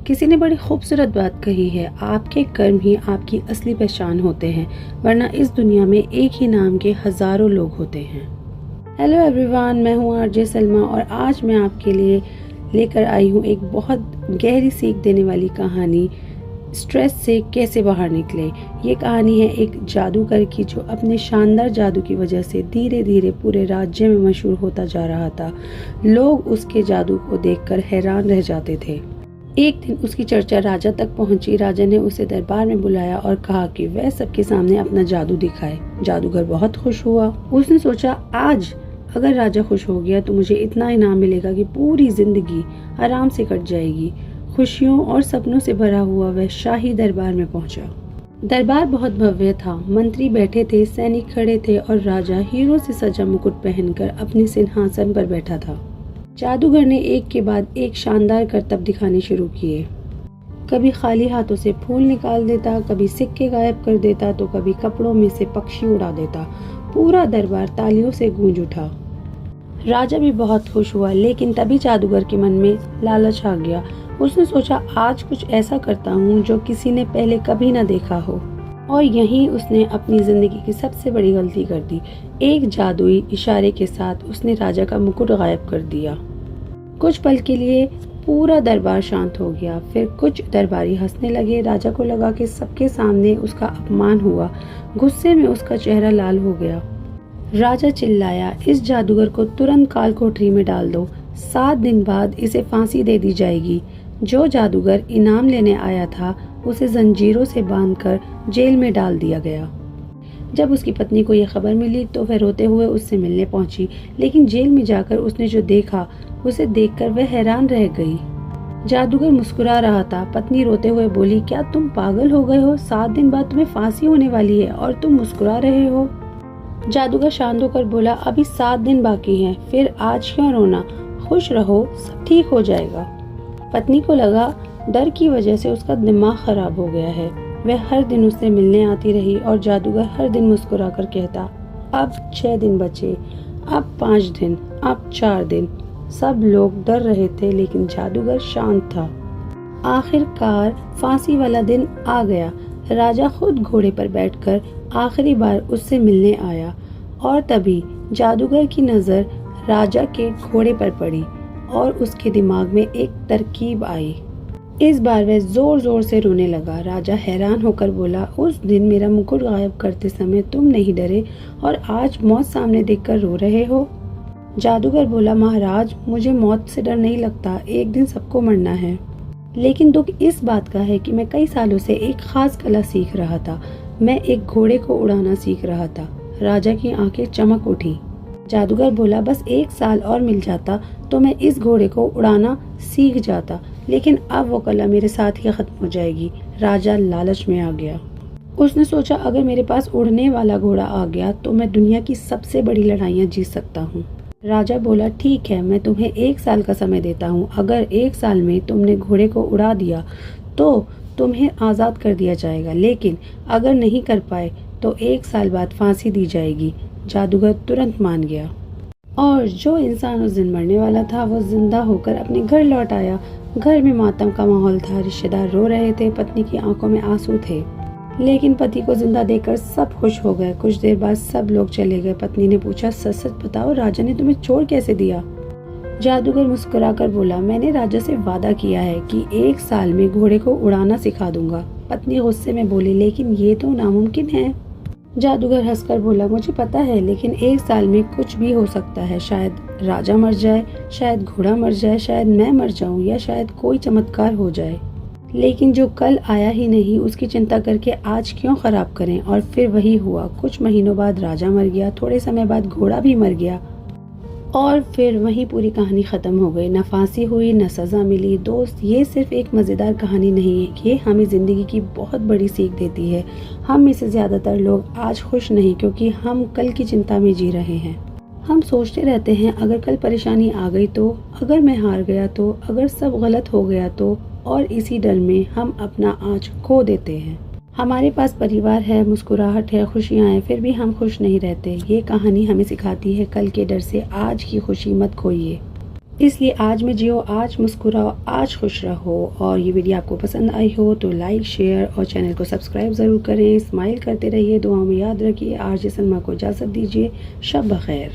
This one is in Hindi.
किसी ने बड़ी खूबसूरत बात कही है, आपके कर्म ही आपकी असली पहचान होते हैं, वरना इस दुनिया में एक ही नाम के हजारों लोग होते हैं। हेलो एवरीवन, मैं हूँ आरजे सलमा और आज मैं आपके लिए लेकर आई हूँ एक बहुत गहरी सीख देने वाली कहानी, स्ट्रेस से कैसे बाहर निकले। ये कहानी है एक जादूगर की जो अपने शानदार जादू की वजह से धीरे धीरे पूरे राज्य में मशहूर होता जा रहा था। लोग उसके जादू को देखकर हैरान रह जाते थे। एक दिन उसकी चर्चा राजा तक पहुंची। राजा ने उसे दरबार में बुलाया और कहा कि वह सबके सामने अपना जादू दिखाए। जादूगर बहुत खुश हुआ। उसने सोचा, आज अगर राजा खुश हो गया तो मुझे इतना इनाम मिलेगा कि पूरी जिंदगी आराम से कट जाएगी। खुशियों और सपनों से भरा हुआ वह शाही दरबार में पहुंचा। दरबार बहुत भव्य था। मंत्री बैठे थे, सैनिक खड़े थे और राजा हीरो से सजा मुकुट पहनकर अपने सिंहासन पर बैठा था। जादूगर ने एक के बाद एक शानदार करतब दिखाने शुरू किए। कभी खाली हाथों से फूल निकाल देता, कभी सिक्के गायब कर देता तो कभी कपड़ों में से पक्षी उड़ा देता। पूरा दरबार तालियों से गूंज उठा। राजा भी बहुत खुश हुआ, लेकिन तभी जादूगर के मन में लालच आ गया। उसने सोचा, आज कुछ ऐसा करता हूँ जो किसी ने पहले कभी न देखा हो। और यहीं उसने अपनी जिंदगी की सबसे बड़ी गलती कर दी। एक जादुई इशारे के साथ उसने राजा का मुकुट गायब कर दिया। कुछ पल के लिए पूरा दरबार शांत हो गया। फिर कुछ दरबारी हंसने लगे। राजा को लगा कि सबके सामने उसका अपमान हुआ। गुस्से में उसका चेहरा लाल हो गया। राजा चिल्लाया, इस जादूगर को तुरंत काल कोठरी में डाल दो। 7 दिन बाद इसे फांसी दे दी जाएगी। जो जादूगर इनाम लेने आया था उसे जंजीरों से बांधकर जेल में डाल दिया गया। जब उसकी पत्नी को यह खबर मिली तो वह रोते हुए उससे मिलने पहुंची, लेकिन जेल में जाकर उसने जो देखा उसे देखकर वह हैरान रह गई। जादूगर मुस्कुरा रहा था। पत्नी रोते हुए बोली, क्या तुम पागल हो गए हो? 7 दिन बाद तुम्हें फांसी होने वाली है और तुम मुस्कुरा रहे हो। जादूगर शांत होकर बोला, अभी 7 दिन बाकी हैं, फिर आज क्यों रोना? खुश रहो, सब ठीक हो जाएगा। पत्नी को लगा डर की वजह से उसका दिमाग खराब हो गया है। वह हर दिन उससे मिलने आती रही और जादूगर हर दिन मुस्कुरा कर कहता, अब 6 दिन बचे, अब 5 दिन, अब 4 दिन। सब लोग डर रहे थे, लेकिन जादूगर शांत था। आखिरकार फांसी वाला दिन आ गया। राजा खुद घोड़े पर बैठकर आखिरी बार उससे मिलने आया और तभी जादूगर की नजर राजा के घोड़े पर पड़ी और उसके दिमाग में एक तरकीब आई। इस बार वह जोर जोर से रोने लगा। राजा हैरान होकर बोला, उस दिन मेरा मुकुट गायब करते समय तुम नहीं डरे और आज मौत सामने देखकर रो रहे हो। जादूगर बोला, महाराज, मुझे मौत से डर नहीं लगता, एक दिन सबको मरना है। लेकिन दुख इस बात का है कि मैं कई सालों से एक खास कला सीख रहा था। मैं एक घोड़े को उड़ाना सीख रहा था। राजा की आंखें चमक उठी। जादूगर बोला, बस 1 साल और मिल जाता तो मैं इस घोड़े को उड़ाना सीख जाता, लेकिन अब वो कला मेरे साथ ही खत्म हो जाएगी। राजा लालच में आ गया। उसने सोचा, अगर मेरे पास उड़ने वाला घोड़ा आ गया तो मैं दुनिया की सबसे बड़ी लड़ाइयाँ जीत सकता हूँ। राजा बोला, ठीक है, मैं तुम्हें 1 साल का समय देता हूँ। अगर 1 साल में तुमने घोड़े को उड़ा दिया तो तुम्हें आज़ाद कर दिया जाएगा, लेकिन अगर नहीं कर पाए तो 1 साल बाद फांसी दी जाएगी। जादूगर तुरंत मान गया और जो इंसान उस दिन मरने वाला था वो जिंदा होकर अपने घर लौट आया। घर में मातम का माहौल था। रिश्तेदार रो रहे थे। पत्नी की आंखों में आंसू थे, लेकिन पति को जिंदा देखकर सब खुश हो गए। कुछ देर बाद सब लोग चले गए। पत्नी ने पूछा, सच सच बताओ, राजा ने तुम्हें छोड़ कैसे दिया? जादूगर मुस्कुराकर बोला, मैंने राजा से वादा किया है कि 1 साल में घोड़े को उड़ाना सिखा दूंगा। पत्नी गुस्से में बोली, लेकिन ये तो नामुमकिन है। जादूगर हंसकर बोला, मुझे पता है, लेकिन 1 साल में कुछ भी हो सकता है। शायद राजा मर जाए, शायद घोड़ा मर जाए, शायद मैं मर जाऊं या शायद कोई चमत्कार हो जाए। लेकिन जो कल आया ही नहीं उसकी चिंता करके आज क्यों खराब करें? और फिर वही हुआ। कुछ महीनों बाद राजा मर गया। थोड़े समय बाद घोड़ा भी मर गया और फिर वही पूरी कहानी खत्म हो गई। न फांसी हुई, न सजा मिली। दोस्त, ये सिर्फ एक मजेदार कहानी नहीं है, ये हमें जिंदगी की बहुत बड़ी सीख देती है। हम में से ज्यादातर लोग आज खुश नहीं, क्योंकि हम कल की चिंता में जी रहे हैं। हम सोचते रहते हैं, अगर कल परेशानी आ गई तो, अगर मैं हार गया तो, अगर सब गलत हो गया तो, और इसी डर में हम अपना आज खो देते हैं। हमारे पास परिवार है, मुस्कुराहट है, खुशियाँ हैं, फिर भी हम खुश नहीं रहते। ये कहानी हमें सिखाती है, कल के डर से आज की खुशी मत खोइए। इसलिए आज में जियो, आज मुस्कुराओ, आज खुश रहो। और ये वीडियो आपको पसंद आई हो तो लाइक, शेयर और चैनल को सब्सक्राइब ज़रूर करें। स्माइल करते रहिए, दुआ में याद रखिए। आरजे सलमा को इजाज़त दीजिए। शब बख़ैर।